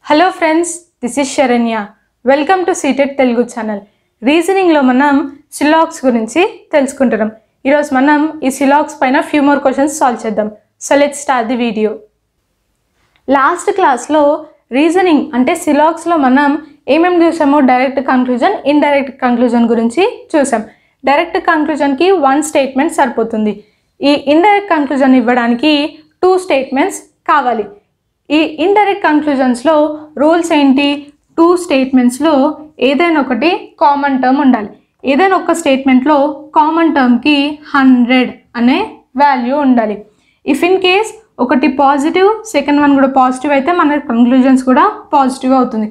Hello friends, this is Saranya. Welcome to seated Telugu channel. రీజనింగ్లో మనం syllogisms గురించి తెలుసుకుంటున్నాం. ఈరోజు మనం ఈ సిలాగ్స్ పైన ఫ్యూ మోర్ క్వశ్చన్స్ సాల్వ్ చేద్దాం. So let's start the video. Last క్లాస్లో రీజనింగ్ అంటే సిలాగ్స్లో మనం ఏమేమి చూసామో డైరెక్ట్ కంక్లూజన్, ఇండైరెక్ట్ కంక్లూజన్ గురించి చూసాం. డైరెక్ట్ కంక్లూజన్కి 1 స్టేట్మెంట్ సరిపోతుంది. ఈ ఇండైరెక్ట్ కంక్లూజన్ ఇవ్వడానికి 2 స్టేట్మెంట్స్ కావాలి. ఈ ఇండైరెక్ట్ కంక్లూజన్స్లో రూల్స్ ఏంటి? 2 స్టేట్మెంట్స్లో ఏదైనా ఒకటి కామన్ టర్మ్ ఉండాలి. ఏదైనా ఒక స్టేట్మెంట్లో కామన్ టర్మ్కి 100 అనే వాల్యూ ఉండాలి. ఇఫ్ ఇన్ కేస్ ఒకటి పాజిటివ్, సెకండ్ వన్ కూడా పాజిటివ్ అయితే మన కంక్లూజన్స్ కూడా పాజిటివ్ అవుతుంది.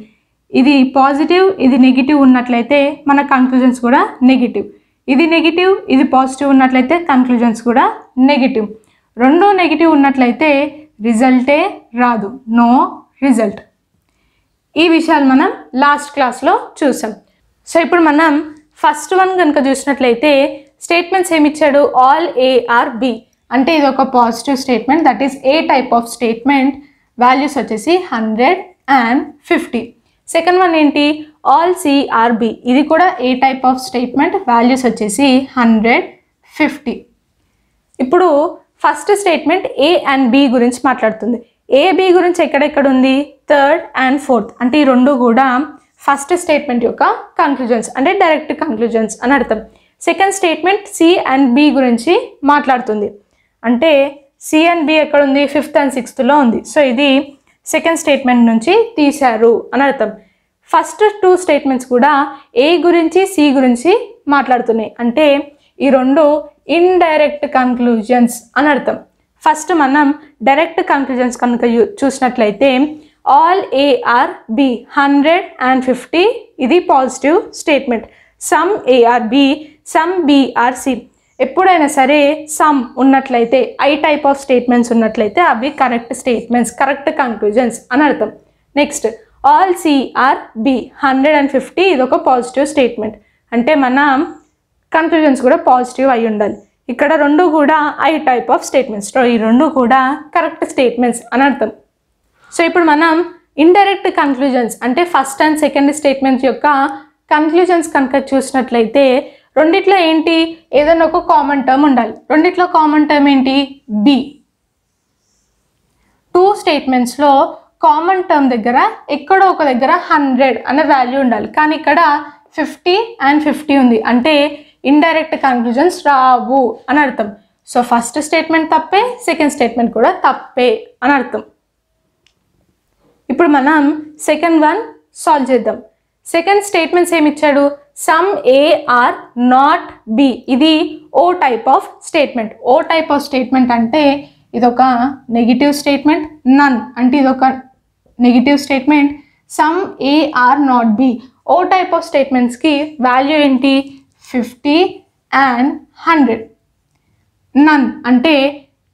ఇది పాజిటివ్, ఇది నెగిటివ్ ఉన్నట్లయితే మన కంక్లూజన్స్ కూడా నెగిటివ్. ఇది నెగిటివ్, ఇది పాజిటివ్ ఉన్నట్లయితే కంక్లూజన్స్ కూడా నెగిటివ్. రెండో నెగిటివ్ ఉన్నట్లయితే రిజల్టే రాదు, నో రిజల్ట్. ఈ విషయాలు మనం లాస్ట్ క్లాస్లో చూసాం. సో ఇప్పుడు మనం ఫస్ట్ వన్ కనుక చూసినట్లయితే స్టేట్మెంట్స్ ఏమి ఇచ్చాడు? ఆల్ ఏ ఆర్ బి అంటే ఇది ఒక positive statement, that is A type of statement. Values వచ్చేసి 100 and 50. సెకండ్ వన్ ఏంటి? ఆల్ సి ఆర్ బి, ఇది కూడా A type of statement. Values వచ్చేసి 100, 50. ఇప్పుడు first statement A and B గురించి మాట్లాడుతుంది. ఏ బి గురించి ఎక్కడెక్కడ ఉంది? Third and fourth. అంటే ఈ రెండు కూడా ఫస్ట్ స్టేట్మెంట్ యొక్క కంక్లూజన్స్ అంటే డైరెక్ట్ కంక్లూజన్స్ అని అర్థం. Second statement C and B గురించి మాట్లాడుతుంది. అంటే సి అండ్ బి ఎక్కడ ఉంది? 5th and 6thలో ఉంది. సో ఇది సెకండ్ స్టేట్మెంట్ నుంచి తీశారు అని అర్థం. ఫస్ట్ 2 స్టేట్మెంట్స్ కూడా ఏ గురించి, సి గురించి మాట్లాడుతున్నాయి. అంటే ఈ రెండు ఇండైరెక్ట్ కంక్లూజన్స్ అని అర్థం. ఫస్ట్ మనం డైరెక్ట్ కంక్లూజన్స్ కనుక చూసినట్లయితే all A are B 100 and 50 ఇది positive statement. Some A are B, some B are C. ఎప్పుడైనా సరే సమ్ ఉన్నట్లయితే, ఐ టైప్ ఆఫ్ స్టేట్మెంట్స్ ఉన్నట్లయితే అవి కరెక్ట్ స్టేట్మెంట్స్, కరెక్ట్ కంక్లూజన్స్ అని అర్థం. Next all C are B 100 and 50 ఇది ఒక పాజిటివ్ స్టేట్మెంట్. అంటే మనం కంక్లూజన్స్ కూడా పాజిటివ్ అయి ఉండాలి. ఇక్కడ రెండు కూడా ఐ టైప్ ఆఫ్ స్టేట్మెంట్స్. ఈ రెండు కూడా కరెక్ట్ స్టేట్మెంట్స్ అని అర్థం. సో ఇప్పుడు మనం ఇండైరెక్ట్ కంక్లూజన్స్ అంటే ఫస్ట్ అండ్ సెకండ్ స్టేట్మెంట్స్ యొక్క కంక్లూజన్స్ కనుక చూసినట్లయితే రెండిట్లో ఏంటి? ఏదైనా ఒక కామన్ టర్మ్ ఉండాలి. రెండిట్లో కామన్ టర్మ్ ఏంటి? బి. 2 స్టేట్మెంట్స్లో కామన్ టర్మ్ దగ్గర ఎక్కడో ఒక దగ్గర 100 అనే వాల్యూ ఉండాలి. కానీ ఇక్కడ 50 and 50 ఉంది. అంటే ఇండైరెక్ట్ కంక్లూజన్స్ రావు అని అర్థం. సో ఫస్ట్ స్టేట్మెంట్ తప్పే, సెకండ్ స్టేట్మెంట్ కూడా తప్పే అని అర్థం. ఇప్పుడు మనం సెకండ్ వన్ సాల్వ్ చేద్దాం. సెకండ్ స్టేట్మెంట్స్ ఏమి ఇచ్చాడు? Some A are not B, ఇది O type of statement. O type of statement అంటే ఇదొక నెగిటివ్ స్టేట్మెంట్. నన్ అంటే ఇదొక negative statement. Some A are not B. O type of స్టేట్మెంట్స్కి value ఏంటి? 50 and 100. నన్ అంటే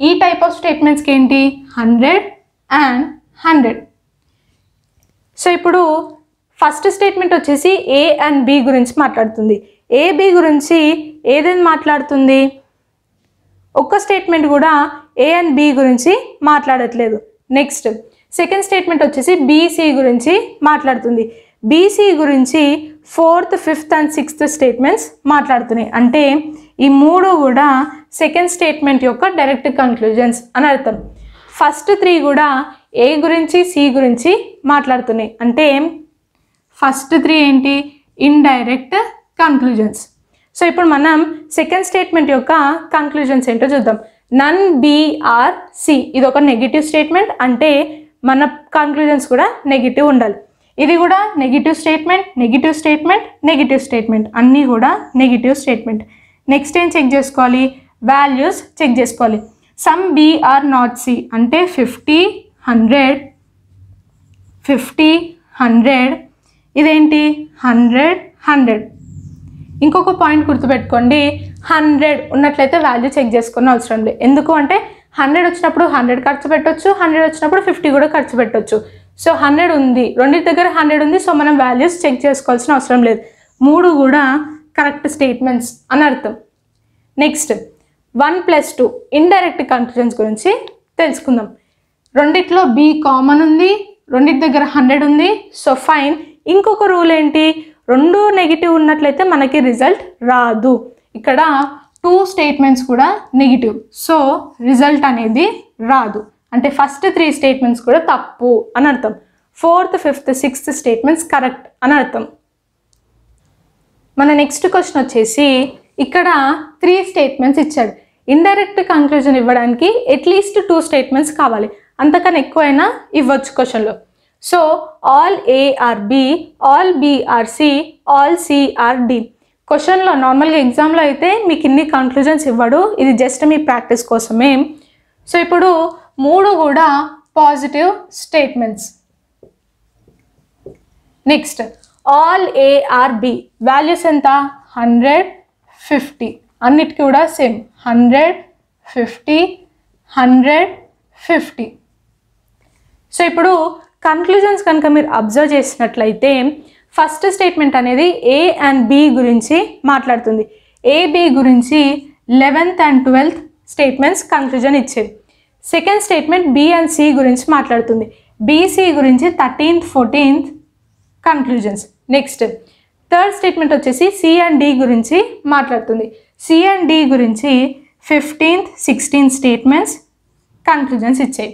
ఈ టైప్ ఆఫ్ స్టేట్మెంట్స్కి ఏంటి? 100 and 100. సో ఇప్పుడు ఫస్ట్ స్టేట్మెంట్ వచ్చేసి ఏ అండ్ బి గురించి మాట్లాడుతుంది. ఏ బి గురించి ఏదైనా మాట్లాడుతుంది? ఒక్క స్టేట్మెంట్ కూడా ఏ అండ్ బి గురించి మాట్లాడట్లేదు. నెక్స్ట్ సెకండ్ స్టేట్మెంట్ వచ్చేసి బీసీ గురించి మాట్లాడుతుంది. బీసీ గురించి 4th, 5th and 6th statements మాట్లాడుతున్నాయి. అంటే ఈ మూడు కూడా సెకండ్ స్టేట్మెంట్ యొక్క డైరెక్ట్ కంక్లూజన్స్ అని అర్థం. ఫస్ట్ 3 కూడా ఏ గురించి, సి గురించి మాట్లాడుతున్నాయి. అంటే ఫస్ట్ 3 ఏంటి? Indirect conclusions. సో ఇప్పుడు మనం సెకండ్ స్టేట్మెంట్ యొక్క కంక్లూజన్స్ ఏంటో చూద్దాం. నన్ బి ఆర్ సి, ఇది ఒక నెగిటివ్ స్టేట్మెంట్. అంటే మన కంక్లూజన్స్ కూడా నెగిటివ్ ఉండాలి. ఇది కూడా negative statement, negative statement, negative statement, అన్నీ కూడా నెగిటివ్ స్టేట్మెంట్. నెక్స్ట్ ఏం చెక్ చేసుకోవాలి? వాల్యూస్ చెక్ చేసుకోవాలి. Some B are not C అంటే 50, 100, 50, 100. ఇదేంటి? 100, 100. ఇంకొక పాయింట్ గుర్తుపెట్టుకోండి, 100 ఉన్నట్లయితే వాల్యూ చెక్ చేసుకుని అవసరం లేదు. ఎందుకు అంటే 100 వచ్చినప్పుడు 100 ఖర్చు పెట్టవచ్చు, 100 వచ్చినప్పుడు 50 కూడా ఖర్చు పెట్టవచ్చు. సో 100 ఉంది, రెండింటి దగ్గర 100 ఉంది. సో మనం వాల్యూస్ చెక్ చేసుకోవాల్సిన అవసరం లేదు. మూడు కూడా కరెక్ట్ స్టేట్మెంట్స్ అని అర్థం. నెక్స్ట్ 1 + 2 ఇండైరెక్ట్ కంక్లూజన్స్ గురించి తెలుసుకుందాం. రెండిట్లో బి కామన్ ఉంది, రెండింటి దగ్గర 100 ఉంది. So fine. ఇంకొక రూల్ ఏంటి, రెండు నెగిటివ్ ఉన్నట్లయితే మనకి రిజల్ట్ రాదు. ఇక్కడ 2 స్టేట్మెంట్స్ కూడా నెగిటివ్, సో రిజల్ట్ అనేది రాదు. అంటే ఫస్ట్ 3 స్టేట్మెంట్స్ కూడా తప్పు అని అర్థం. 4th, 5th, 6th statements correct అని అర్థం. మన నెక్స్ట్ క్వశ్చన్ వచ్చేసి ఇక్కడ 3 స్టేట్మెంట్స్ ఇచ్చాడు. ఇండైరెక్ట్ కంక్లూజన్ ఇవ్వడానికి అట్లీస్ట్ 2 స్టేట్మెంట్స్ కావాలి, అంతకన్నా ఎక్కువైనా ఇవ్వచ్చు క్వశ్చన్లో. So all A are B, all B are C, all C are D. క్వశ్చన్లో నార్మల్గా ఎగ్జామ్లో అయితే మీకు ఇన్ని కంక్లూజన్స్ ఇవ్వడు, ఇది జస్ట్ మీ ప్రాక్టీస్ కోసమే. సో ఇప్పుడు 3 కూడా positive statements. Next all A are B, values ఎంత 100, 50, అన్నిటికీ కూడా సేమ్ 100, 50, 100, 50. సో ఇప్పుడు కన్క్లూజన్స్ కనుక మీరు అబ్జర్వ్ చేసినట్లయితే ఫస్ట్ స్టేట్మెంట్ అనేది ఏ అండ్ బి గురించి మాట్లాడుతుంది. ఏ బి గురించి 11th and 12th statements conclusion ఇచ్చేది. Second statement B and C గురించి మాట్లాడుతుంది. బీసీ గురించి 13th, 14th conclusions. Next third statement వచ్చేసి సి అండ్ డి గురించి మాట్లాడుతుంది. సి అండ్ డి గురించి 15th, 16th స్టేట్మెంట్స్ కన్క్లూజన్స్ ఇచ్చాయి.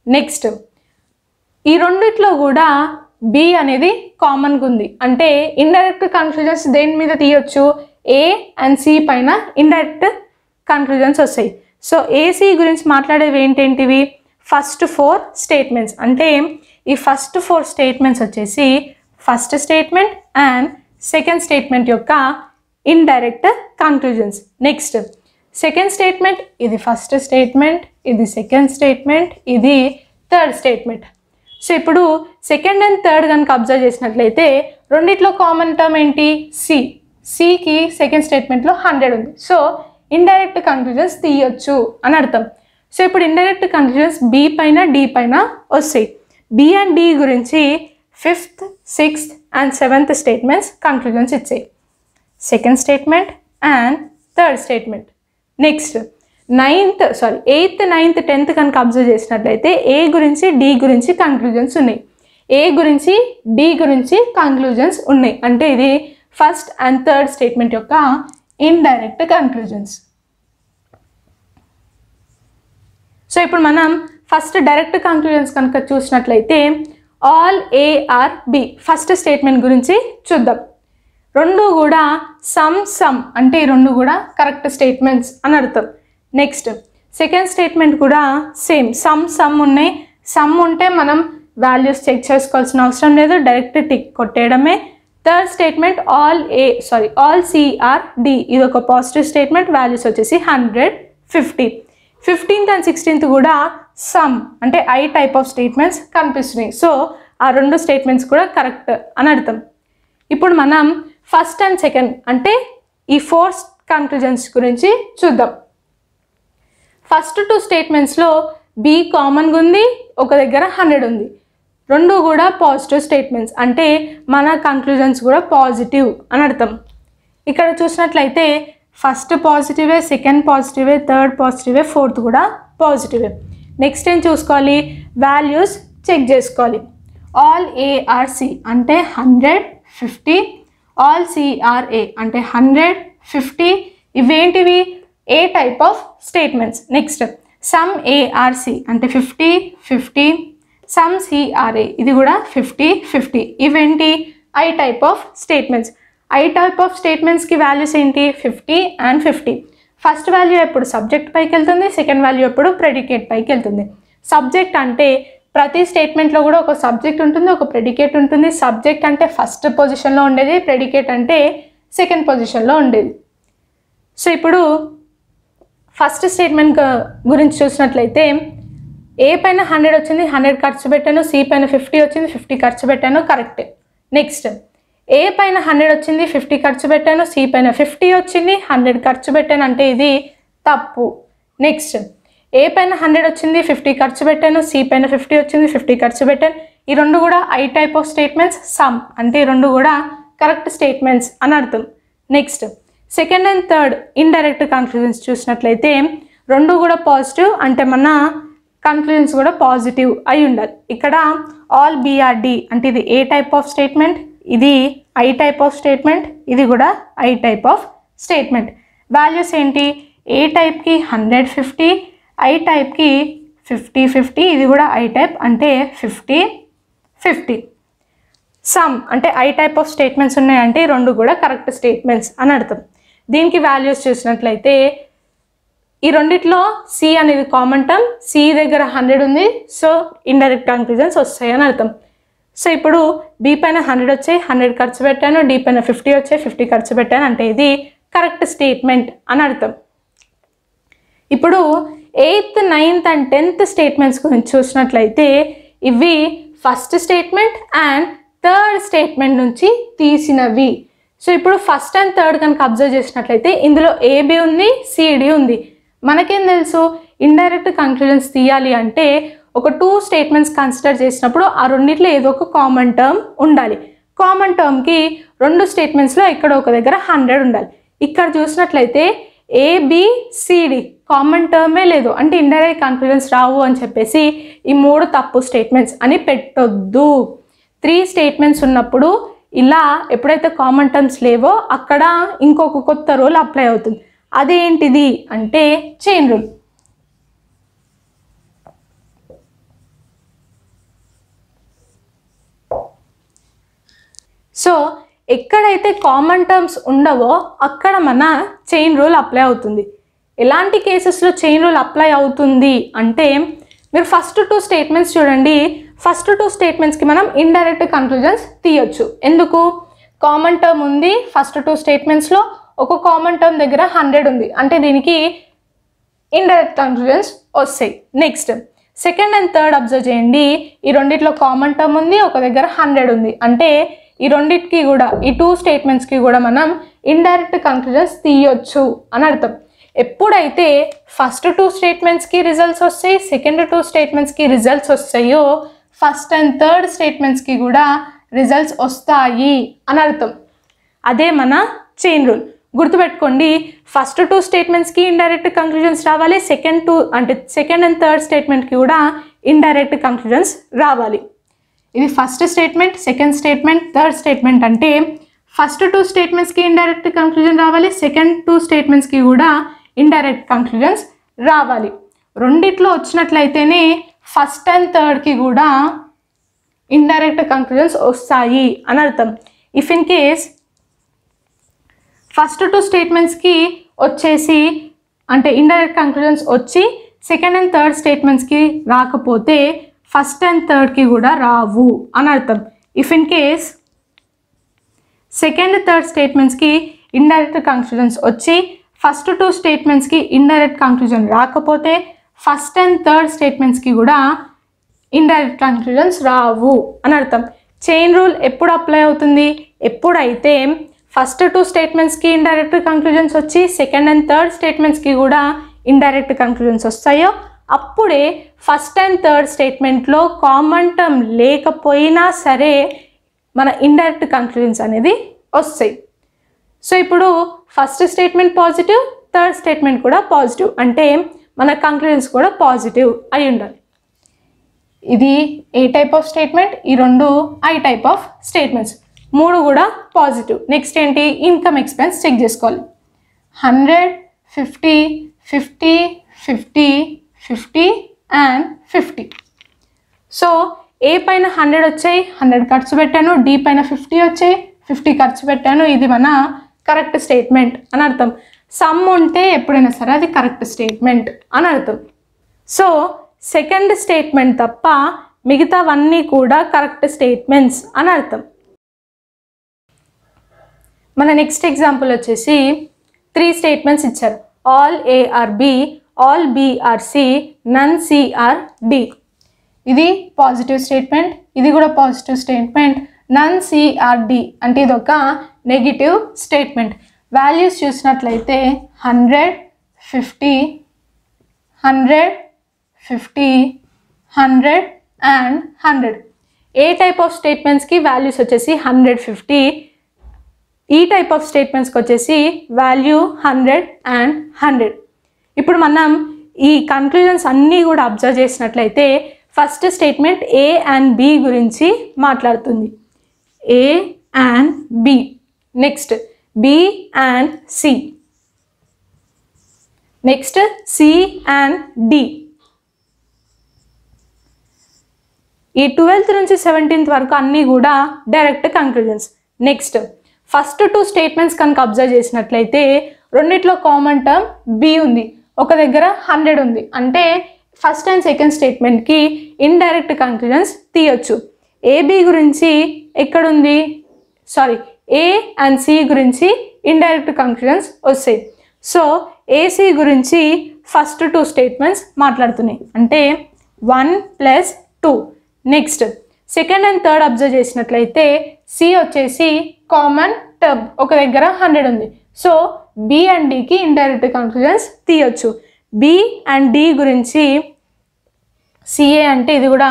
నెక్స్ట్ ఈ రెండిట్లో కూడా బి అనేది కామన్గా ఉంది. అంటే ఇండైరెక్ట్ కన్క్లూజన్స్ దేని మీద తీయొచ్చు, ఏ అండ్ సి పైన ఇండైరెక్ట్ కన్క్లూజన్స్ వస్తాయి. సో ఏసీ గురించి మాట్లాడేవి ఏంటేంటివి, ఫస్ట్ 4 స్టేట్మెంట్స్. అంటే ఈ ఫస్ట్ 4 స్టేట్మెంట్స్ వచ్చేసి first statement and second statement యొక్క indirect conclusions. Next second statement, ఇది ఫస్ట్ స్టేట్మెంట్, ఇది సెకండ్ స్టేట్మెంట్, ఇది థర్డ్ స్టేట్మెంట్. సో ఇప్పుడు సెకండ్ అండ్ థర్డ్ కనుక అబ్జర్వ్ చేసినట్లయితే రెండిట్లో కామన్ టర్మ్ ఏంటి, సి. సికి సెకండ్ స్టేట్మెంట్లో 100 ఉంది. సో ఇండైరెక్ట్ కన్క్లూజన్స్ తీయొచ్చు అని అర్థం. సో ఇప్పుడు ఇండైరెక్ట్ కన్క్లూజన్స్ బి పైన డి పైన వస్తాయి. బి అండ్ డి గురించి 5th, 6th and 7th statements conclusions ఇచ్చాయి. Second statement and third statement. Next 8th, 9th, 10th కనుక అబ్జర్వ్ చేసినట్లయితే ఏ గురించి డి గురించి కన్క్లూజన్స్ ఉన్నాయి. ఏ గురించి డి గురించి కన్క్లూజన్స్ ఉన్నాయి. అంటే ఇది ఫస్ట్ అండ్ థర్డ్ స్టేట్మెంట్ యొక్క ఇండైరెక్ట్ కన్క్లూజన్స్. సో ఇప్పుడు మనం ఫస్ట్ డైరెక్ట్ కన్క్లూజన్స్ కనుక చూసినట్లయితే all A are B first statement గురించి చూద్దాం. రెండు కూడా సమ్ అంటే ఈ రెండు కూడా కరెక్ట్ స్టేట్మెంట్స్ అని అర్థం. నెక్స్ట్ సెకండ్ స్టేట్మెంట్ కూడా సేమ్ సమ్ ఉన్నాయి. సమ్ ఉంటే మనం వాల్యూస్ చెక్ చేసుకోవాల్సిన అవసరం లేదు, డైరెక్ట్ టిక్ కొట్టేయడమే. Third statement all C are D, ఇది ఒక పాజిటివ్ స్టేట్మెంట్, వాల్యూస్ వచ్చేసి 100, 50. 15th and 16th కూడా సమ్ అంటే ఐ టైప్ ఆఫ్ స్టేట్మెంట్స్ కనిపిస్తున్నాయి. సో ఆ రెండు స్టేట్మెంట్స్ కూడా కరెక్ట్ అని అర్థం. ఇప్పుడు మనం ఫస్ట్ అండ్ సెకండ్ అంటే ఈ 4 కన్క్లూజన్స్ గురించి చూద్దాం. ఫస్ట్ 2 స్టేట్మెంట్స్లో బి కామన్గా ఉంది, ఒక దగ్గర 100 ఉంది. రెండు కూడా పాజిటివ్ స్టేట్మెంట్స్ అంటే మన కన్క్లూజన్స్ కూడా పాజిటివ్ అని అర్థం. ఇక్కడ చూసినట్లయితే ఫస్ట్ పాజిటివే, సెకండ్ పాజిటివే, థర్డ్ పాజిటివే, ఫోర్త్ కూడా పాజిటివే. నెక్స్ట్ ఏం చూసుకోవాలి, వాల్యూస్ చెక్ చేసుకోవాలి. ఆల్ ఏఆర్సి అంటే 100, 50, ఆల్ సిఆర్ఏ అంటే 100, 50. ఇవేంటివి A type of statements. Next some ARC అంటే 50, 50, సమ్ సిఆర్ఏ ఇది కూడా 50, 50. ఇవేంటి I type of statements. I type of స్టేట్మెంట్స్కి వాల్యూస్ ఏంటి 50 and 50. ఫస్ట్ వాల్యూ ఎప్పుడు సబ్జెక్ట్ పైకి వెళ్తుంది, సెకండ్ వాల్యూ ఎప్పుడు ప్రెడికేట్ పైకి వెళ్తుంది. సబ్జెక్ట్ అంటే ప్రతి స్టేట్మెంట్లో కూడా ఒక సబ్జెక్ట్ ఉంటుంది, ఒక ప్రెడికేట్ ఉంటుంది. సబ్జెక్ట్ అంటే ఫస్ట్ పొజిషన్లో ఉండేది, ప్రెడికేట్ అంటే సెకండ్ పొజిషన్లో ఉండేది. సో ఇప్పుడు ఫస్ట్ స్టేట్మెంట్ గురించి చూసినట్లయితే ఏ పైన 100 వచ్చింది, 100 ఖర్చు పెట్టాను. సి పైన 50 వచ్చింది, 50 ఖర్చు పెట్టాను, కరెక్టే. నెక్స్ట్ ఏ పైన 100 వచ్చింది, 50 ఖర్చు పెట్టాను. సి పైన 50 వచ్చింది, 100 ఖర్చు పెట్టాను, అంటే ఇది తప్పు. నెక్స్ట్ ఏ పైన 100 వచ్చింది, 50 ఖర్చు పెట్టాను. సి పైన 50 వచ్చింది, 50 ఖర్చు పెట్టాను. ఈ రెండు కూడా I type of statements. Some అంటే ఈ రెండు కూడా కరెక్ట్ స్టేట్మెంట్స్ అని అర్థం. Next second and third indirect conclusions చూసినట్లయితే రెండు కూడా పాజిటివ్ అంటే మన కంక్లూజన్స్ కూడా పాజిటివ్ అయి ఉండాలి. ఇక్కడ ఆల్ బిఆర్డి అంటే ఇది ఏ టైప్ ఆఫ్ స్టేట్మెంట్, ఇది ఐ టైప్ ఆఫ్ స్టేట్మెంట్, ఇది కూడా I type of statement. Values ఏంటి, ఏ టైప్కి 150, ఐ టైప్కి 50-50, ఇది కూడా ఐ టైప్ అంటే 50-50. సమ్ అంటే ఐ టైప్ ఆఫ్ స్టేట్మెంట్స్ ఉన్నాయంటే రెండు కూడా కరెక్ట్ స్టేట్మెంట్స్ అని అర్థం. దీనికి వాల్యూస్ చూసినట్లయితే ఈ రెండిట్లో సి అనేది కామన్ టర్మ్, సి దగ్గర 100 ఉంది, సో ఇండైరెక్ట్ కంక్లూజన్స్ వస్తాయి అని అర్థం. సో ఇప్పుడు బి పైన 100 వచ్చాయి, 100 ఖర్చు పెట్టాను, డి పైన 50 వచ్చాయి, 50 ఖర్చు పెట్టాను అంటే ఇది కరెక్ట్ స్టేట్మెంట్ అని అర్థం. ఇప్పుడు 8th, 9th and 10th statements గురించి చూసినట్లయితే ఇవి first statement and third statement నుంచి తీసినవి. సో ఇప్పుడు ఫస్ట్ అండ్ థర్డ్ కనుక అబ్జర్వ్ చేసినట్లయితే ఇందులో ఏబి ఉంది, సిడి ఉంది. మనకేం తెలుసు, ఇండైరెక్ట్ కంక్లూజన్స్ తీయాలి అంటే ఒక 2 స్టేట్మెంట్స్ కన్సిడర్ చేసినప్పుడు ఆ రెండిట్లో ఏదో ఒక కామన్ టర్మ్ ఉండాలి. కామన్ టర్మ్కి 2 స్టేట్మెంట్స్లో ఇక్కడ ఒక దగ్గర 100 ఉండాలి. ఇక్కడ చూసినట్లయితే ఏబిసిడి కామన్ టర్మే లేదు అంటే ఇండైరెక్ట్ కంక్లూజన్స్ రావు అని చెప్పేసి ఈ 3 తప్పు స్టేట్మెంట్స్ అని పెట్టొద్దు. 3 స్టేట్మెంట్స్ ఉన్నప్పుడు ఇలా ఎప్పుడైతే కామన్ టర్మ్స్ లేవో అక్కడ ఇంకొక కొత్త రూల్ అప్లై అవుతుంది. అదేంటిది అంటే చైన్ రూల్. సో ఎక్కడైతే కామన్ టర్మ్స్ ఉండవో అక్కడ మన చైన్ రూల్ అప్లై అవుతుంది. ఎలాంటి కేసెస్లో చైన్ రూల్ అప్లై అవుతుంది అంటే మీరు ఫస్ట్ 2 స్టేట్మెంట్స్ చూడండి. ఫస్ట్ 2 స్టేట్మెంట్స్కి మనం ఇండైరెక్ట్ కంక్లూజన్స్ తీయొచ్చు. ఎందుకు, కామన్ టర్మ్ ఉంది ఫస్ట్ 2 స్టేట్మెంట్స్లో, ఒక కామన్ టర్మ్ దగ్గర 100 ఉంది అంటే దీనికి ఇండైరెక్ట్ కంక్లూజన్స్ వస్తాయి. Next second and third observe చేయండి. ఈ రెండిట్లో కామన్ టర్మ్ ఉంది, ఒక దగ్గర 100 ఉంది అంటే ఈ రెండింటికి కూడా ఈ 2 స్టేట్మెంట్స్కి కూడా మనం ఇండైరెక్ట్ కంక్లూజన్స్ తీయొచ్చు అని అర్థం. ఎప్పుడైతే ఫస్ట్ 2 స్టేట్మెంట్స్కి రిజల్ట్స్ వస్తాయి, సెకండ్ 2 స్టేట్మెంట్స్కి రిజల్ట్స్ వస్తాయో ఫస్ట్ అండ్ థర్డ్ స్టేట్మెంట్స్కి కూడా రిజల్ట్స్ వస్తాయి అని అర్థం. అదే మన చైన్ రూల్. గుర్తుపెట్టుకోండి, ఫస్ట్ 2 స్టేట్మెంట్స్కి ఇండైరెక్ట్ కంక్లూజన్స్ రావాలి, సెకండ్ అండ్ థర్డ్ స్టేట్మెంట్కి కూడా ఇండైరెక్ట్ కంక్లూజన్స్ రావాలి. ఇది first statement, second statement, third statement అంటే ఫస్ట్ 2 స్టేట్మెంట్స్కి ఇండైరెక్ట్ కంక్లూజన్ రావాలి, సెకండ్ 2 స్టేట్మెంట్స్కి కూడా ఇండైరెక్ట్ కంక్లూజన్స్ రావాలి. రెండిట్లో వచ్చినట్లయితేనే ఫస్ట్ అండ్ థర్డ్కి కూడా ఇండైరెక్ట్ కంక్లూజన్స్ వస్తాయి అని అర్థం. ఇఫ్ ఇన్ కేస్ ఫస్ట్ 2 స్టేట్మెంట్స్కి వచ్చేసి అంటే ఇండైరెక్ట్ కంక్లూజన్స్ వచ్చి సెకండ్ అండ్ థర్డ్ స్టేట్మెంట్స్కి రాకపోతే ఫస్ట్ అండ్ థర్డ్కి కూడా రావు అని అర్థం. If in case second third స్టేట్మెంట్స్కి ఇండైరెక్ట్ కంక్లూజన్స్ వచ్చి ఫస్ట్ 2 స్టేట్మెంట్స్కి ఇండైరెక్ట్ కంక్లూజన్ రాకపోతే ఫస్ట్ అండ్ థర్డ్ స్టేట్మెంట్స్కి కూడా ఇండైరెక్ట్ కంక్లూజన్స్ రావు అని అర్థం. చైన్ రూల్ ఎప్పుడు అప్లై అవుతుంది, ఎప్పుడైతే ఫస్ట్ 2 స్టేట్మెంట్స్కి ఇండైరెక్ట్ కంక్లూజన్స్ వచ్చి సెకండ్ అండ్ థర్డ్ స్టేట్మెంట్స్కి కూడా ఇండైరెక్ట్ కంక్లూజన్స్ వస్తాయో అప్పుడే ఫస్ట్ అండ్ థర్డ్ స్టేట్మెంట్లో కామన్ టర్మ్ లేకపోయినా సరే మన ఇండైరెక్ట్ కంక్లూజన్స్ అనేది వస్తాయి. సో ఇప్పుడు first statement positive, third statement కూడా పాజిటివ్ అంటే మన కంక్లూజన్స్ కూడా పాజిటివ్ అయి ఉండాలి. ఇది ఏ టైప్ ఆఫ్ స్టేట్మెంట్, ఈ 2 ఐ టైప్ ఆఫ్ స్టేట్మెంట్స్, 3 కూడా పాజిటివ్. నెక్స్ట్ ఏంటి, ఇన్కమ్ ఎక్స్పెన్స్ చెక్ చేసుకోవాలి. 100, 50, 50, 50, 50 అండ్ 50. సో ఏ పైన 100 వచ్చాయి, 100 ఖర్చు పెట్టాను, డి పైన 50 వచ్చాయి, 50 ఖర్చు పెట్టాను, ఇది మన కరెక్ట్ స్టేట్మెంట్ అని అర్థం. సమ్ ఉంటే ఎప్పుడైనా సరే అది కరెక్ట్ స్టేట్మెంట్ అని అర్థం. సో సెకండ్ స్టేట్మెంట్ తప్ప మిగతావన్నీ కూడా కరెక్ట్ స్టేట్మెంట్స్ అని అర్థం. మన నెక్స్ట్ ఎగ్జాంపుల్ వచ్చేసి 3 స్టేట్మెంట్స్ ఇచ్చారు. All A are B, all B are C, none C are D. ఇది పాజిటివ్ స్టేట్మెంట్, ఇది కూడా positive statement. None C are D అంటే ఇది ఒక నెగిటివ్ స్టేట్మెంట్. వాల్యూస్ చూసినట్లయితే 100, 50, 100, 50, 100 అండ్ 100. ఏ టైప్ ఆఫ్ స్టేట్మెంట్స్కి వాల్యూస్ వచ్చేసి 100, 50. ఈ టైప్ ఆఫ్ స్టేట్మెంట్స్కి వచ్చేసి వాల్యూ 100 అండ్ 100. ఇప్పుడు మనం ఈ కన్క్లూజన్స్ అన్నీ కూడా అబ్జర్వ్ చేసినట్లయితే first statement A and B గురించి మాట్లాడుతుంది. A and B. Next B and C. Next C and D. ఈ 12th నుంచి 17th వరకు అన్నీ కూడా direct conclusions. Next first 2 statements కనుక అబ్జర్వ్ చేసినట్లయితే రెండిట్లో కామన్ టర్మ్ బి ఉంది, ఒక దగ్గర 100 ఉంది. అంటే ఫస్ట్ అండ్ సెకండ్ స్టేట్మెంట్కి ఇండైరెక్ట్ కంక్లూజన్స్ తీయొచ్చు. ఏబి గురించి ఎక్కడుంది, సారీ ఏ అండ్ సి గురించి ఇండైరెక్ట్ కంక్లూజన్స్ వస్తాయి. సో ఏసీ గురించి ఫస్ట్ 2 స్టేట్మెంట్స్ మాట్లాడుతున్నాయి, అంటే 1 + 2. Next second and third observe చేసినట్లయితే సి వచ్చేసి కామన్ టర్మ్, ఒక దగ్గర 100 ఉంది. సో బి అండ్ డికి ఇండైరెక్ట్ కంక్లూజన్స్ తీయొచ్చు. బి అండ్ డి గురించి సిఏ అంటే ఇది కూడా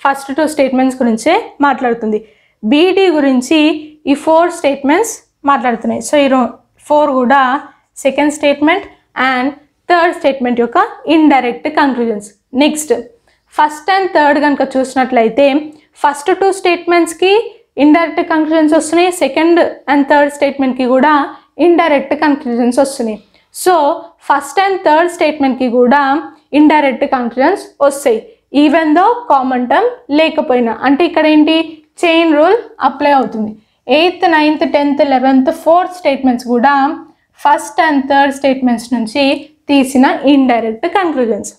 ఫస్ట్ 2 స్టేట్మెంట్స్ గురించే మాట్లాడుతుంది. బిడి గురించి ఈ 4 స్టేట్మెంట్స్ మాట్లాడుతున్నాయి. సో ఈ 4 కూడా second statement and third statement యొక్క indirect conclusions. Next first and third కనుక చూసినట్లయితే ఫస్ట్ 2 స్టేట్మెంట్స్కి ఇండైరెక్ట్ కంక్లూజన్స్ వస్తున్నాయి, సెకండ్ అండ్ థర్డ్ స్టేట్మెంట్కి కూడా ఇండైరెక్ట్ కంక్లూజన్స్ వస్తున్నాయి. సో ఫస్ట్ అండ్ థర్డ్ స్టేట్మెంట్కి కూడా ఇండైరెక్ట్ కంక్లూజన్స్ వస్తాయి, ఈవెన్ దో కామన్ టర్మ్ లేకపోయినా. అంటే ఇక్కడ ఏంటి, చైన్ రూల్ అప్లై అవుతుంది. 8th, 9th, 10th, 11th, 4th statements కూడా ఫస్ట్ అండ్ థర్డ్ స్టేట్మెంట్స్ నుంచి తీసిన ఇండైరెక్ట్ కంక్లూజన్స్.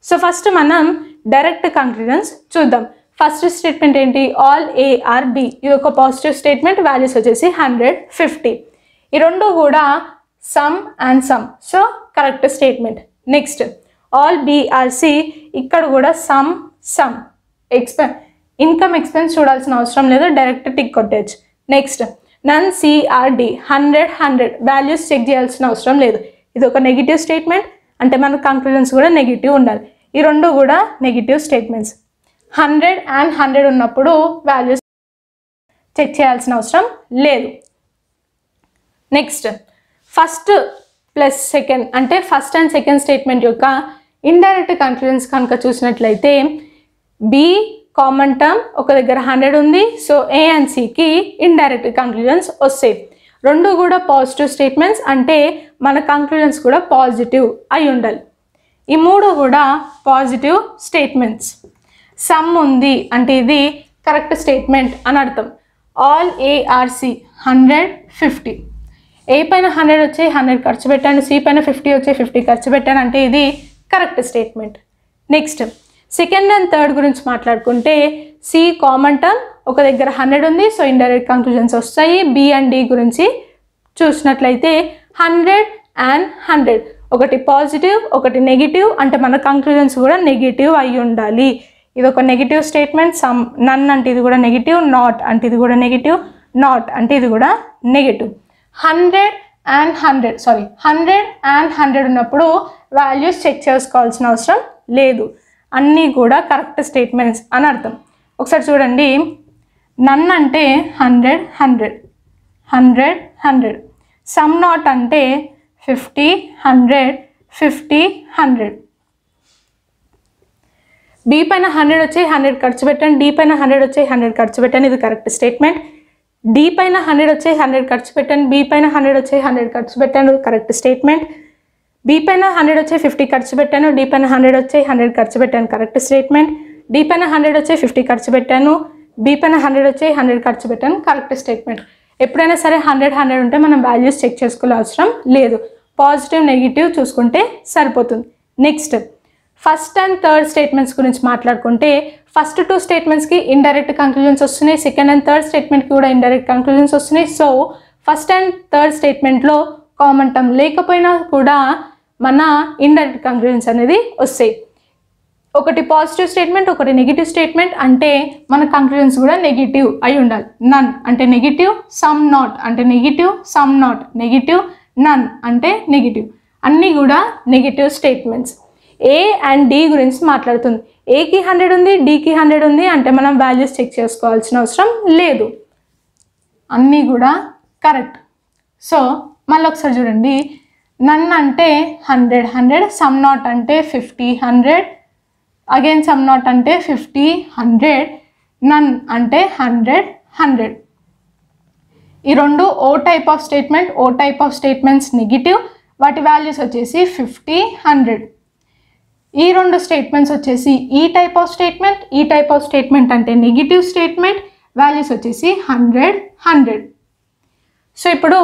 సో ఫస్ట్ మనం డైరెక్ట్ కంక్లూజన్స్ చూద్దాం. ఫస్ట్ స్టేట్మెంట్ ఏంటి, ఆల్ ఏ ఆర్ బి. ఇది ఒక పాజిటివ్ స్టేట్మెంట్, వాల్యూస్ వచ్చేసి 100, 50. ఈ రెండు కూడా some and some, so correct statement. Next all B are C. ఇక్కడ కూడా సమ్ సమ్. ఇన్కమ్ ఎక్స్పెన్స్ చూడాల్సిన అవసరం లేదు, డైరెక్ట్ టిక్ కొట్టేయచ్చు. Next none C are D 100, 100 values check చేయాల్సిన అవసరం లేదు. ఇది ఒక నెగిటివ్ స్టేట్మెంట్, అంటే మన కంక్లూజన్స్ కూడా నెగిటివ్ ఉండాలి. ఈ రెండు కూడా నెగిటివ్ స్టేట్మెంట్స్. 100 and 100 ఉన్నప్పుడు వాల్యూస్ చెక్ చేయాల్సిన అవసరం లేదు. నెక్స్ట్ ఫస్ట్ ప్లస్ సెకండ్, అంటే ఫస్ట్ అండ్ సెకండ్ స్టేట్మెంట్ యొక్క ఇండైరెక్ట్ కంక్లూజన్స్ కనుక చూసినట్లయితే బి కామన్ టర్మ్, ఒక దగ్గర 100 ఉంది. సో ఏ అండ్ సికి ఇండైరెక్ట్ కంక్లూజన్స్ వస్తాయి. రెండు కూడా పాజిటివ్ స్టేట్మెంట్స్, అంటే మన కంక్లూజన్స్ కూడా పాజిటివ్ అయి ఉండాలి. ఈ మూడు కూడా పాజిటివ్ స్టేట్మెంట్స్. సమ్ ఉంది అంటే ఇది కరెక్ట్ స్టేట్మెంట్ అని అర్థం. All ARC 100, 50. ఏ పైన 100 వచ్చి 100 ఖర్చు పెట్టాను, సి పైన 50 వచ్చి 50 ఖర్చు పెట్టాను, అంటే ఇది correct statement. Next second and third గురించి మాట్లాడుకుంటే సి కామన్ టర్మ్, ఒక దగ్గర 100 ఉంది. సో ఇండైరెక్ట్ కంక్లూజన్స్ వస్తాయి. బి అండ్ డి గురించి చూసినట్లయితే 100 and 100, ఒకటి పాజిటివ్ ఒకటి నెగిటివ్, అంటే మన కంక్లూజన్స్ కూడా నెగిటివ్ అయి ఉండాలి. ఇది ఒక నెగిటివ్ స్టేట్మెంట్. సమ్ నన్ అంటే ఇది కూడా నెగిటివ్, నాట్ అంటే ఇది కూడా నెగిటివ్, నాట్ అంటే ఇది కూడా నెగిటివ్. 100 and 100 ఉన్నప్పుడు వాల్యూస్ చెక్ చేసుకోవాల్సిన అవసరం లేదు, అన్నీ కూడా కరెక్ట్ స్టేట్మెంట్స్ అని అర్థం. ఒకసారి చూడండి, నన్ అంటే 100, 100, 100, 100. సమ్ నాట్ అంటే 50, 100, 50, 100. బి పైన 100 వచ్చి 100 ఖర్చు పెట్టాను, డి పైన 100 వచ్చి 100 ఖర్చు పెట్టాను, ఇది కరెక్ట్ స్టేట్మెంట్. డి పైన 100 వచ్చి 100 ఖర్చు పెట్టాను, బి పైన 100 వచ్చి 100 ఖర్చు పెట్టాను, కరెక్ట్ స్టేట్మెంట్. బి పైన 100 వచ్చి 50 ఖర్చు పెట్టాను, డి పైన 100 వచ్చి 100 ఖర్చు పెట్టాను, కరెక్ట్ స్టేట్మెంట్. డి పైన 100 వచ్చి 50 ఖర్చు పెట్టాను, బి పైన 100 వచ్చి 100 ఖర్చు పెట్టాను, కరెక్ట్ స్టేట్మెంట్. ఎప్పుడైనా సరే 100, 100 ఉంటే మనం వాల్యూస్ చెక్ చేసుకోవాల్సిన అవసరం లేదు, పాజిటివ్ నెగిటివ్ చూసుకుంటే సరిపోతుంది. Next first and third statements గురించి మాట్లాడుకుంటే ఫస్ట్ 2 స్టేట్మెంట్స్కి ఇండైరెక్ట్ కంక్లూజన్స్ వస్తున్నాయి, సెకండ్ అండ్ థర్డ్ స్టేట్మెంట్కి కూడా ఇండైరెక్ట్ కంక్లూజన్స్ వస్తున్నాయి. సో ఫస్ట్ అండ్ థర్డ్ స్టేట్మెంట్లో కామన్ టర్మ్ లేకపోయినా కూడా మన ఇండైరెక్ట్ కంక్లూజన్స్ అనేది వస్తాయి. ఒకటి పాజిటివ్ స్టేట్మెంట్, ఒకటి నెగిటివ్ స్టేట్మెంట్, అంటే మన కంక్లూజన్స్ కూడా నెగిటివ్ అయి ఉండాలి. నన్ అంటే నెగిటివ్, సమ్ నాట్ అంటే negative, some not negative, none అంటే నెగిటివ్, అన్నీ కూడా negative statements. A and D గురించి మాట్లాడుతుంది. ఏకి 100 ఉంది, డికి 100 ఉంది, అంటే మనం వాల్యూస్ చెక్ చేసుకోవాల్సిన అవసరం లేదు, అన్నీ కూడా కరెక్ట్. సో మళ్ళీ ఒకసారి చూడండి, నన్ అంటే 100 100, సమ్ నాట్ అంటే 50 100, అగైన్ సమ్ నాట్ అంటే 50 100, నన్ అంటే 100 100. ఈ రెండు O type of statement. O type of statements negative, వాటి వాల్యూస్ వచ్చేసి 50 100. ఈ రెండు స్టేట్మెంట్స్ వచ్చేసి E type of statement. E type of statement అంటే నెగిటివ్ స్టేట్మెంట్, వాల్యూస్ వచ్చేసి 100 100. సో ఇప్పుడు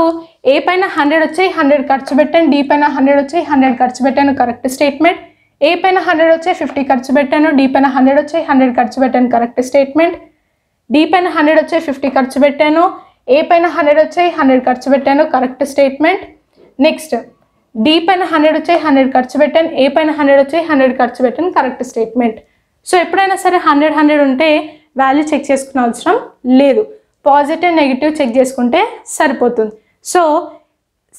ఏ పైన 100 వచ్చాయి, 100 ఖర్చు పెట్టాను. డి పైన 100 వచ్చాయి, 100 ఖర్చు పెట్టాను, కరెక్ట్ స్టేట్మెంట్. ఏ పైన 100 వచ్చాయి, 50 ఖర్చు పెట్టాను. డి పైన 100 వచ్చాయి, 100 ఖర్చు పెట్టాను, కరెక్ట్ స్టేట్మెంట్. డి పైన 100 వచ్చాయి, 50 ఖర్చు పెట్టాను. ఏ పైన 100 వచ్చాయి, 100 ఖర్చు పెట్టాను, కరెక్ట్ స్టేట్మెంట్. నెక్స్ట్ డి పైన 100 వచ్చాయి, 100 ఖర్చు పెట్టాను. ఏ పైన 100 వచ్చాయి, 100 ఖర్చు పెట్టాను, కరెక్ట్ స్టేట్మెంట్. సో ఎప్పుడైనా సరే 100 100 ఉంటే వాల్యూ చెక్ చేసుకునే అవసరం లేదు. పాజిటివ్ నెగిటివ్ చెక్ చేసుకుంటే సరిపోతుంది. సో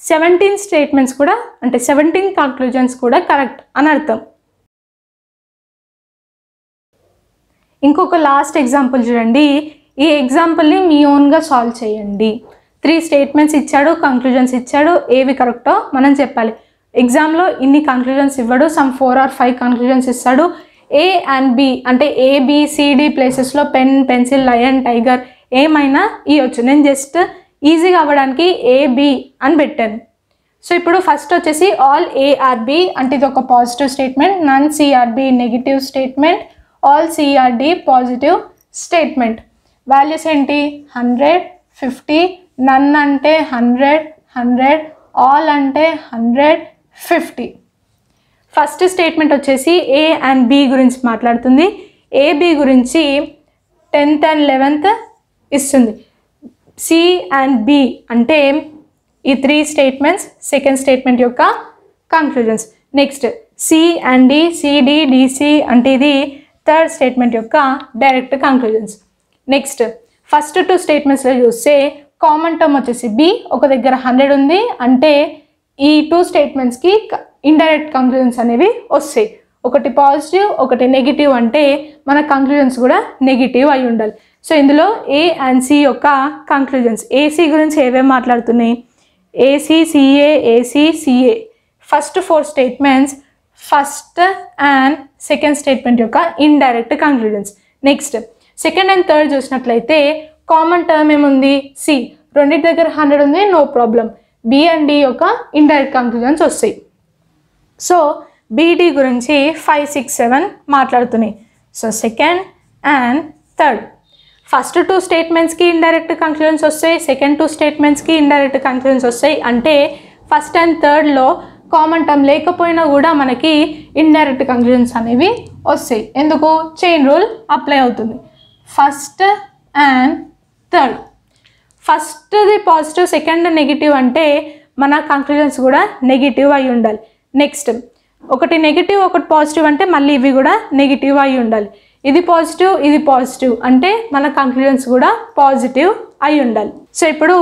17 స్టేట్మెంట్స్ కూడా అంటే 17 కంక్లూజన్స్ కూడా కరెక్ట్ అని అర్థం. ఇంకొక లాస్ట్ ఎగ్జాంపుల్ చూడండి. ఈ ఎగ్జాంపుల్ని మీ ఓన్గా సాల్వ్ చేయండి. 3 స్టేట్మెంట్స్ ఇచ్చాడు, కంక్లూజన్స్ ఇచ్చాడు, ఏవి కరెక్టో మనం చెప్పాలి. ఎగ్జామ్లో ఇన్ని కంక్లూజన్స్ ఇవ్వడు, సమ్ 4 or 5 కంక్లూజన్స్ ఇస్తాడు. ఏ అండ్ బి అంటే ఏబిసిడి ప్లేసెస్లో పెన్, పెన్సిల్, లయన్, టైగర్ ఏమైనా ఇవ్వచ్చు. నేను జస్ట్ ఈజీగా అవ్వడానికి ఏబి అని పెట్టాను. సో ఇప్పుడు ఫస్ట్ వచ్చేసి ఆల్ ఏఆర్బి అంటే ఇది ఒక positive statement. None C are B negative statement. All C are D positive statement. Values ఏంటి, 100 50, నన్ అంటే 100 100, ఆల్ అంటే 100 50. ఫస్ట్ స్టేట్మెంట్ వచ్చేసి ఏ అండ్ బి గురించి మాట్లాడుతుంది. ఏబి గురించి 10th and 11th ఇస్తుంది. సి అండ్ బి అంటే ఈ 3 స్టేట్మెంట్స్ సెకండ్ స్టేట్మెంట్ యొక్క conclusions. Next C and D, CD, DC అంటే ఇది థర్డ్ స్టేట్మెంట్ యొక్క డైరెక్ట్ కంక్లూజన్స్. నెక్స్ట్ ఫస్ట్ 2 స్టేట్మెంట్స్లో చూస్తే కామన్ టర్మ్ వచ్చేసి బి, ఒక దగ్గర 100 ఉంది అంటే ఈ 2 స్టేట్మెంట్స్కి ఇండైరెక్ట్ కంక్లూజన్స్ అనేవి వస్తాయి. ఒకటి పాజిటివ్, ఒకటి నెగిటివ్ అంటే మన కంక్లూజన్స్ కూడా నెగిటివ్ అయి ఉండాలి. సో ఇందులో ఏ అండ్ సి యొక్క కంక్లూజన్స్. ఏసీ గురించి ఏవేమి మాట్లాడుతున్నాయి, AC CA, AC CA. First 4 statements first and second statement యొక్క indirect conclusions. Next second and third చూసినట్లయితే కామన్ టర్మ్ ఏముంది, సి, రెండింటి దగ్గర 100 ఉంది, no problem. B and D యొక్క ఇండైరెక్ట్ కంక్లూజన్స్ వస్తాయి. సో బీడీ గురించి 5 6 7 మాట్లాడుతున్నాయి. So second and third first 2 స్టేట్మెంట్స్కి ఇండైరెక్ట్ కంక్లూజన్స్ వస్తాయి, సెకండ్ 2 స్టేట్మెంట్స్కి ఇండైరెక్ట్ కంక్లూజన్స్ వస్తాయి. అంటే ఫస్ట్ అండ్ థర్డ్లో కామన్ టర్మ్ లేకపోయినా కూడా మనకి ఇండైరెక్ట్ కంక్లూజన్స్ అనేవి వస్తాయి. ఎందుకు, చైన్ రూల్ అప్లై అవుతుంది. ఫస్ట్ అండ్ థర్డ్, ఫస్ట్ది పాజిటివ్, సెకండ్ నెగిటివ్ అంటే మన కంక్లూజన్స్ కూడా నెగిటివ్ అయి ఉండాలి. నెక్స్ట్ ఒకటి నెగిటివ్ ఒకటి పాజిటివ్ అంటే మళ్ళీ ఇవి కూడా నెగిటివ్ అయి ఉండాలి. ఇది పాజిటివ్ అంటే మన కంక్లూజన్స్ కూడా పాజిటివ్ అయి ఉండాలి. సో ఇప్పుడు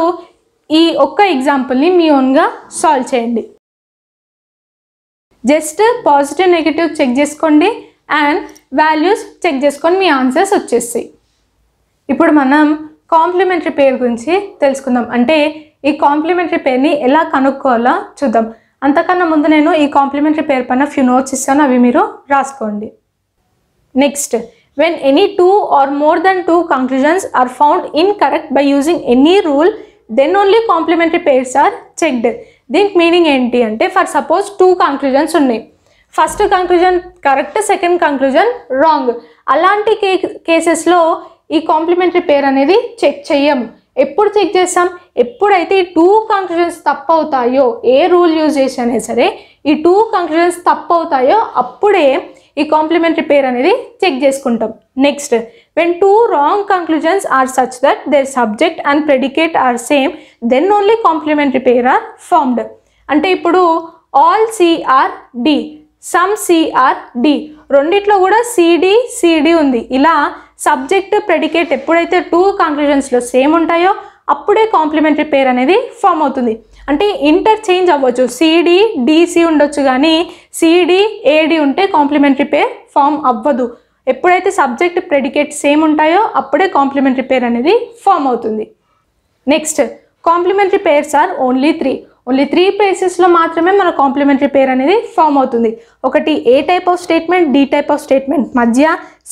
ఈ ఒక్క ఎగ్జాంపుల్ని మీ ఓన్గా సాల్వ్ చేయండి. జస్ట్ పాజిటివ్ నెగిటివ్ చెక్ చేసుకోండి అండ్ వాల్యూస్ చెక్ చేసుకొని మీ ఆన్సర్స్ వచ్చేస్తాయి. ఇప్పుడు మనం కాంప్లిమెంటరీ పేర్ గురించి తెలుసుకుందాం. అంటే ఈ కాంప్లిమెంటరీ పేర్ని ఎలా కనుక్కోవాలో చూద్దాం. అంతకన్నా ముందు నేను ఈ కాంప్లిమెంటరీ పేర్ పైన ఫ్యూ నోట్స్ ఇస్తాను, అవి మీరు రాసుకోండి. Next, when any 2 or more than 2 conclusions are found incorrect by using any rule, then only complementary pairs are checked. దీనికి మీనింగ్ ఏంటి అంటే, ఫర్ సపోజ్ 2 కంక్లూజన్స్ ఉన్నాయి. First conclusion correct, second conclusion wrong. అలాంటి కేసెస్లో ఈ కాంప్లిమెంటరీ పేర్ అనేది check చెయ్యము. ఎప్పుడు చెక్ చేస్తాం, ఎప్పుడైతే ఈ 2 కంక్లూజన్స్ తప్పు అవుతాయో, ఏ రూల్ యూజ్ చేసినా సరే ఈ 2 కంక్లూజన్స్ తప్పు అవుతాయో అప్పుడే ఈ కాంప్లిమెంటరీ పేర్ అనేది చెక్ చేసుకుంటాం. Next, when 2 wrong conclusions are such that their subject and predicate are same, then only complementary pair are formed. అంటే ఇప్పుడు all C are D, some C are D, రెండిట్లో కూడా సిడి ఉంది. ఇలా సబ్జెక్ట్ ప్రెడికేట్ ఎప్పుడైతే 2 కంక్లూజన్స్లో same ఉంటాయో అప్పుడే కాంప్లిమెంటరీ పేర్ అనేది ఫామ్ అవుతుంది. అంటే ఇంటర్చేంజ్ అవ్వచ్చు, సిడి డిసి ఉండొచ్చు కానీ సిడి ఏడి ఉంటే కాంప్లిమెంటరీ పేర్ ఫామ్ అవ్వదు. ఎప్పుడైతే సబ్జెక్ట్ ప్రెడికేట్ సేమ్ ఉంటాయో అప్పుడే కాంప్లిమెంటరీ పేర్ అనేది ఫామ్ అవుతుంది. Next, complementary pairs are only 3. Only 3 ప్లేసెస్లో మాత్రమే మన కాంప్లిమెంటరీ పేర్ అనేది ఫామ్ అవుతుంది. ఒకటి A type of statement, D type of statement మధ్య,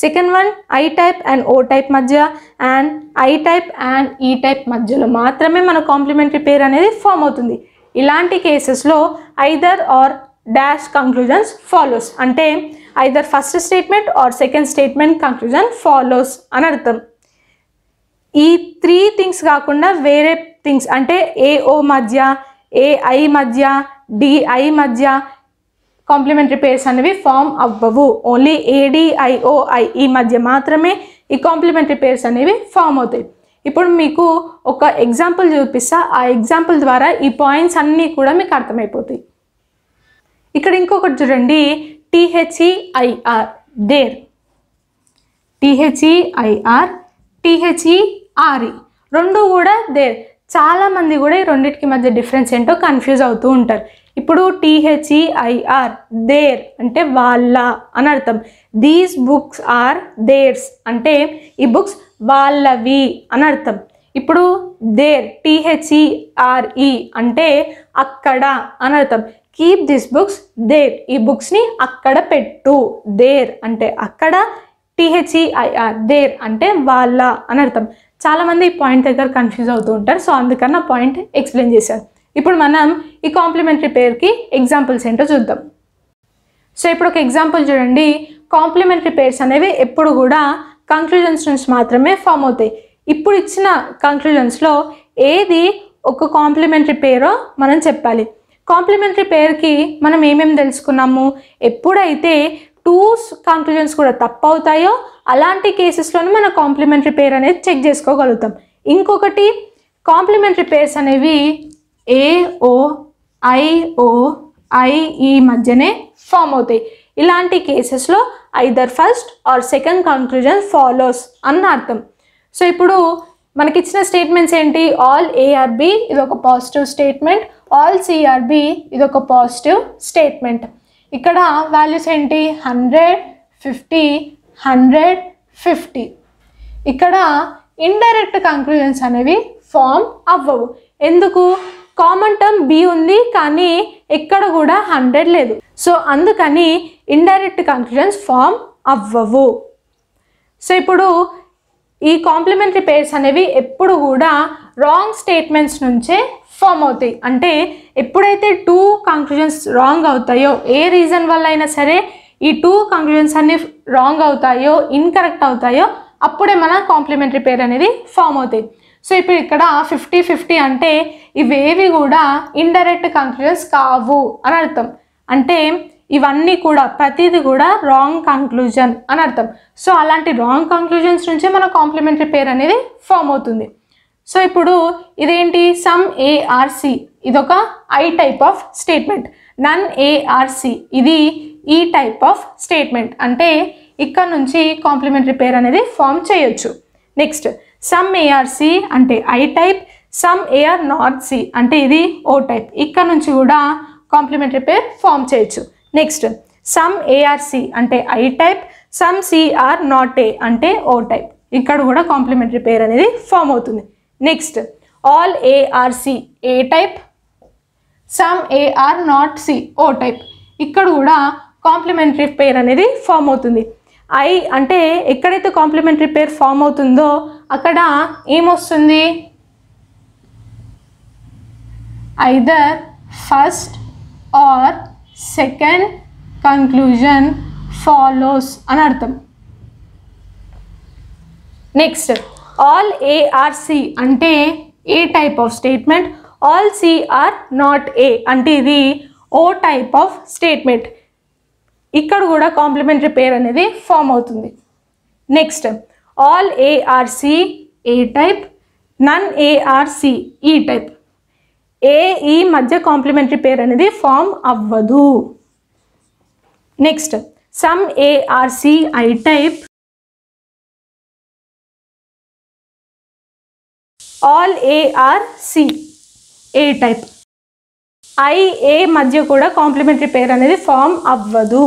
second one I type and O type మధ్య, and I type and E type మధ్యలో మాత్రమే మన కాంప్లిమెంటరీ పేర్ అనేది ఫామ్ అవుతుంది. ఇలాంటి కేసెస్లో either or dash conclusions follows, అంటే either first statement or second statement conclusion follows అని అర్థం. ఈ 3 థింగ్స్ కాకుండా వేరే థింగ్స్ అంటే ఏఓ మధ్య, ఏఐ మధ్య, డిఐ మధ్య కాంప్లిమెంటరీ పేర్స్ అనేవి ఫామ్ అవ్వవు. ఓన్లీ ఏడిఐఓఐ ఈ మధ్య మాత్రమే ఈ కాంప్లిమెంటరీ పేర్స్ అనేవి ఫామ్ అవుతాయి. ఇప్పుడు మీకు ఒక ఎగ్జాంపుల్ చూపిస్తా, ఆ ఎగ్జాంపుల్ ద్వారా ఈ పాయింట్స్ అన్నీ కూడా మీకు అర్థమైపోతాయి. ఇక్కడ ఇంకొకటి చూడండి, THEIR దేర్, THEIR THERE రెండు కూడా దేర్. చాలామంది కూడా ఈ రెండింటికి మధ్య డిఫరెన్స్ ఏంటో కన్ఫ్యూజ్ అవుతూ ఉంటారు. ఇప్పుడు THEIR దేర్ అంటే వాళ్ళ అని అర్థం. దీస్ బుక్స్ ఆర్ దేర్స్ అంటే ఈ బుక్స్ వాళ్ళవి అని అర్థం. ఇప్పుడు దేర్ THERE అంటే అక్కడ అని అర్థం. కీప్ దిస్ బుక్స్ దేర్, ఈ బుక్స్ని అక్కడ పెట్టు. దేర్ అంటే అక్కడ, THEIR దేర్ అంటే వాళ్ళ అని అర్థం. చాలామంది ఈ పాయింట్ దగ్గర కన్ఫ్యూజ్ అవుతూ ఉంటారు, సో అందుకని ఆ పాయింట్ ఎక్స్ప్లెయిన్ చేశాను. ఇప్పుడు మనం ఈ కాంప్లిమెంటరీ పేర్కి ఎగ్జాంపుల్స్ ఏంటో చూద్దాం. సో ఇప్పుడు ఒక ఎగ్జాంపుల్ చూడండి, కాంప్లిమెంటరీ పేర్స్ అనేవి ఎప్పుడు కూడా కంక్లూజన్స్ నుంచి మాత్రమే ఫామ్ అవుతాయి. ఇప్పుడు ఇచ్చిన కంక్లూజన్స్లో ఏది ఒక కాంప్లిమెంటరీ పేరో మనం చెప్పాలి. కాంప్లిమెంటరీ పేర్కి మనం ఏమేమి తెలుసుకున్నాము, ఎప్పుడైతే 2 కంక్లూజన్స్ కూడా తప్పు అవుతాయో అలాంటి కేసెస్లోనే మన కాంప్లిమెంటరీ పేర్ అనేది చెక్ చేసుకోగలుగుతాం. ఇంకొకటి కాంప్లిమెంటరీ పేర్స్ అనేవి ఏఓ ఐఓ ఐఈ మధ్యనే ఫామ్ అవుతాయి. ఇలాంటి కేసెస్లో either first or second conclusion follows అన్న అర్థం. సో ఇప్పుడు మనకి ఇచ్చిన స్టేట్మెంట్స్ ఏంటి, ఆల్ ఏఆర్బి ఇది ఒక పాజిటివ్ స్టేట్మెంట్, ఆల్ సిఆర్బి ఇది ఒక పాజిటివ్ స్టేట్మెంట్. ఇక్కడ వాల్యూస్ ఏంటి 100, 50, 100, 50. ఇక్కడ ఇండైరెక్ట్ కంక్లూజన్స్ అనేవి ఫామ్ అవ్వవు. ఎందుకు, కామన్ టర్మ్ బి ఉంది కానీ ఎక్కడ కూడా 100 లేదు. సో అందుకని ఇండైరెక్ట్ కంక్లూజన్స్ ఫామ్ అవ్వవు. సో ఇప్పుడు ఈ కాంప్లిమెంటరీ పేర్స్ అనేవి ఎప్పుడు కూడా రాంగ్ స్టేట్మెంట్స్ నుంచే ఫామ్ అవుతాయి. అంటే ఎప్పుడైతే 2 కంక్లూజన్స్ రాంగ్ అవుతాయో, ఏ రీజన్ వల్ల అయినా సరే ఈ 2 కంక్లూజన్స్ అన్ని రాంగ్ అవుతాయో, ఇన్కరెక్ట్ అవుతాయో, అప్పుడే మన కాంప్లిమెంటరీ పేర్ అనేది ఫామ్ అవుతాయి. సో ఇప్పుడు ఇక్కడ 50-50 అంటే ఇవేవి కూడా ఇండైరెక్ట్ కంక్లూజన్స్ కావు అని అర్థం. అంటే ఇవన్నీ కూడా ప్రతిదీ కూడా రాంగ్ కంక్లూజన్ అని అర్థం. సో అలాంటి రాంగ్ కంక్లూజన్స్ నుంచే మన కాంప్లిమెంటరీ పేర్ అనేది ఫామ్ అవుతుంది. సో ఇప్పుడు ఇదేంటి, సమ్ ఏఆర్సి ఇదొక I type of statement, none A are C ఇది ఈ టైప్ ఆఫ్ స్టేట్మెంట్. అంటే ఇక్కడ నుంచి కాంప్లిమెంటరీ పేర్ అనేది ఫామ్ చేయొచ్చు. నెక్స్ట్ సమ్ ఏఆర్సి అంటే I type, some AR not C అంటే ఇది ఓ టైప్. ఇక్కడ నుంచి కూడా కాంప్లిమెంటరీ పేర్ ఫామ్ చేయొచ్చు. నెక్స్ట్ సమ్ ఏఆర్సి అంటే I type, some CR not A అంటే ఓ టైప్. ఇక్కడ కూడా కాంప్లిమెంటరీ పేర్ అనేది ఫామ్ అవుతుంది. Next all ARC A type, some AR not C O type. ఇక్కడ కూడా కాంప్లిమెంటరీ పేర్ అనేది ఫామ్ అవుతుంది. ఐ అంటే ఎక్కడైతే కాంప్లిమెంటరీ పేర్ ఫామ్ అవుతుందో అక్కడ ఏమొస్తుంది, either first or second conclusion follows అని అర్థం. నెక్స్ట్ ఆల్ ఏఆర్సి అంటే A type of statement, all C are not A అంటే ఇది ఓ టైప్ ఆఫ్ స్టేట్మెంట్. ఇక్కడ కూడా కాంప్లిమెంటరీ పేర్ అనేది ఫామ్ అవుతుంది. Next all ARC A type, none A are C E type. A E మధ్య కాంప్లిమెంటరీ పేర్ అనేది form అవ్వదు. Next some A are C I type, all ARC A type. I A మధ్య కూడా complementary pair అనేది ఫామ్ అవ్వదు.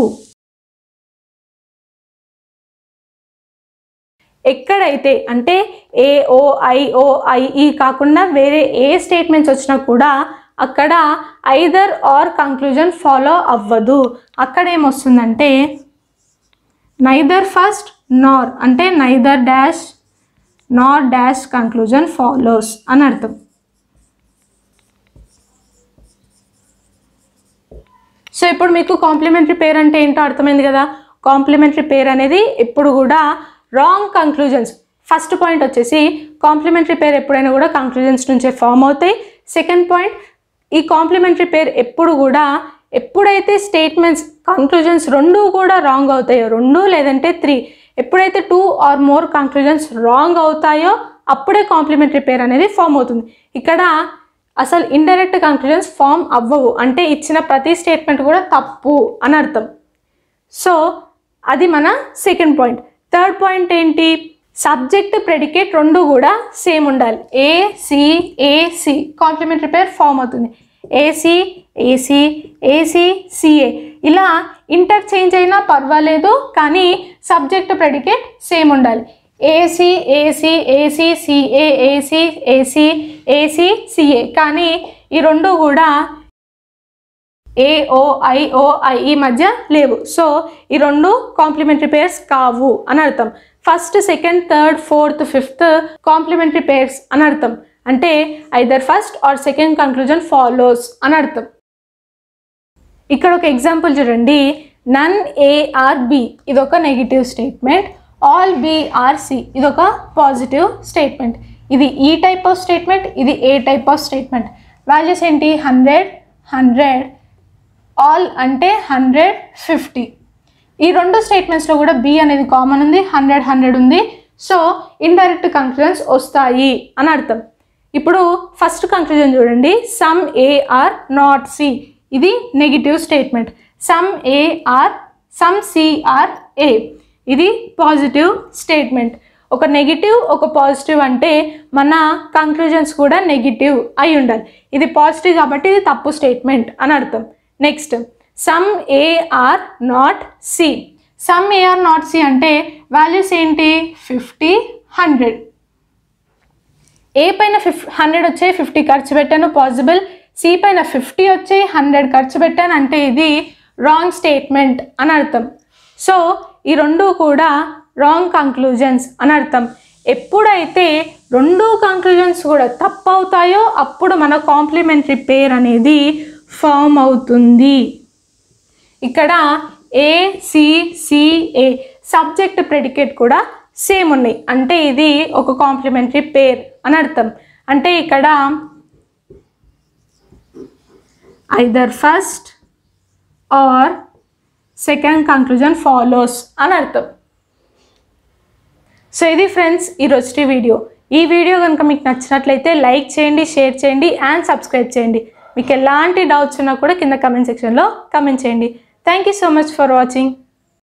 ఎక్కడైతే అంటే ఏఓ ఐఓ ఐఈ కాకుండా వేరే ఏ స్టేట్మెంట్స్ వచ్చినా కూడా అక్కడ ఐదర్ ఆర్ కంక్లూజన్ ఫాలో అవ్వదు. అక్కడ ఏమొస్తుందంటే నైదర్ ఫస్ట్ నార్ అంటే నైదర్ డాష్ నార్ డాష్ కంక్లూజన్ ఫాలోస్ అని అర్థం. సో ఇప్పుడు మీకు కాంప్లిమెంటరీ పేర్ అంటే ఏంటో అర్థమైంది కదా. కాంప్లిమెంటరీ పేర్ అనేది ఎప్పుడు కూడా రాంగ్ కంక్లూజన్స్. ఫస్ట్ పాయింట్ వచ్చేసి కాంప్లిమెంటరీ పేర్ ఎప్పుడైనా కూడా కంక్లూజన్స్ నుంచే ఫామ్ అవుతాయి. సెకండ్ పాయింట్, ఈ కాంప్లిమెంటరీ పేర్ ఎప్పుడు కూడా ఎప్పుడైతే స్టేట్మెంట్స్ కంక్లూజన్స్ రెండు కూడా రాంగ్ అవుతాయో, 2 లేదంటే 3, ఎప్పుడైతే 2 ఆర్ మోర్ కంక్లూజన్స్ రాంగ్ అవుతాయో అప్పుడే కాంప్లిమెంటరీ పేర్ అనేది ఫామ్ అవుతుంది. ఇక్కడ అసలు ఇండైరెక్ట్ కంక్లూజన్స్ ఫామ్ అవ్వవు, అంటే ఇచ్చిన ప్రతి స్టేట్మెంట్ కూడా తప్పు అని అర్థం. సో అది మన సెకండ్ పాయింట్. థర్డ్ పాయింట్ ఏంటి, సబ్జెక్ట్ ప్రెడికేట్ రెండు కూడా సేమ్ ఉండాలి. ఏసి ఏసి కాంప్లిమెంటరీ పేర్ ఫామ్ అవుతుంది. ఏసి ఏసి ఏసి సిఏ ఇలా ఇంటర్చేంజ్ అయినా పర్వాలేదు, కానీ సబ్జెక్ట్ ప్రెడికేట్ సేమ్ ఉండాలి. ఏసి ఏసి ఏసి సిఏ ఏసి ఏసి ఏసి సిఏ, కానీ ఈ రెండు కూడా ఏఓఐ ఈ మధ్య లేవు. సో ఈ రెండు కాంప్లిమెంటరీ పేర్స్ కావు అని అర్థం. First, second, third, fourth, fifth complementary pairs అని అర్థం. అంటే either first or second conclusion follows అని అర్థం. ఇక్కడ ఒక ఎగ్జాంపుల్ చూడండి. నన్ ఏ ఆర్ బి ఇదొక negative statement. All B are C ఇదొక పాజిటివ్ స్టేట్మెంట్. ఇది ఈ టైప్ ఆఫ్ స్టేట్మెంట్, ఇది A type of statement. Values ఏంటి, 100 100, ఆల్ అంటే 100 50. ఈ రెండు స్టేట్మెంట్స్లో కూడా బి అనేది కామన్ ఉంది, 100 100 ఉంది. సో ఇండైరెక్ట్ కంక్లూజన్స్ వస్తాయి అని అర్థం. ఇప్పుడు ఫస్ట్ కంక్లూజన్ చూడండి, some A are not C ఇది negative statement. Some A are some C are A ఇది పాజిటివ్ స్టేట్మెంట్. ఒక నెగిటివ్ ఒక పాజిటివ్ అంటే మన కంక్లూజన్స్ కూడా నెగిటివ్ అయి ఉండాలి. ఇది పాజిటివ్ కాబట్టి ఇది తప్పు స్టేట్మెంట్ అని అర్థం. Next, some A are not C. Some A are not C అంటే వాల్యూస్ ఏంటి, 50 100. ఏ పైన 100 వచ్చాయి, 50 ఖర్చు పెట్టాను పాసిబుల్. సి పైన 50 వచ్చాయి, 100 ఖర్చు పెట్టాను అంటే ఇది రాంగ్ స్టేట్మెంట్ అని అర్థం. సో ఈ రెండు కూడా రాంగ్ కంక్లూజన్స్ అని అర్థం. ఎప్పుడైతే రెండు కంక్లూజన్స్ కూడా తప్పు అవుతాయో అప్పుడు మన కాంప్లిమెంటరీ పేర్ అనేది ఫామ్ అవుతుంది. ఇక్కడ ఏసిసిఏ సబ్జెక్ట్ ప్రెడికేట్ కూడా సేమ్ ఉన్నాయి, అంటే ఇది ఒక కాంప్లిమెంటరీ పేర్ అని అర్థం. అంటే ఇక్కడ either first or second conclusion follows అని అర్థం. సో ఇది ఫ్రెండ్స్ ఈరోజు వీడియో. ఈ వీడియో కనుక మీకు నచ్చినట్లయితే లైక్ చేయండి, షేర్ చేయండి అండ్ సబ్స్క్రైబ్ చేయండి. మీకు ఎలాంటి డౌట్స్ ఉన్నా కూడా కింద కమెంట్ సెక్షన్లో కమెంట్ చేయండి. Thank you so much for watching.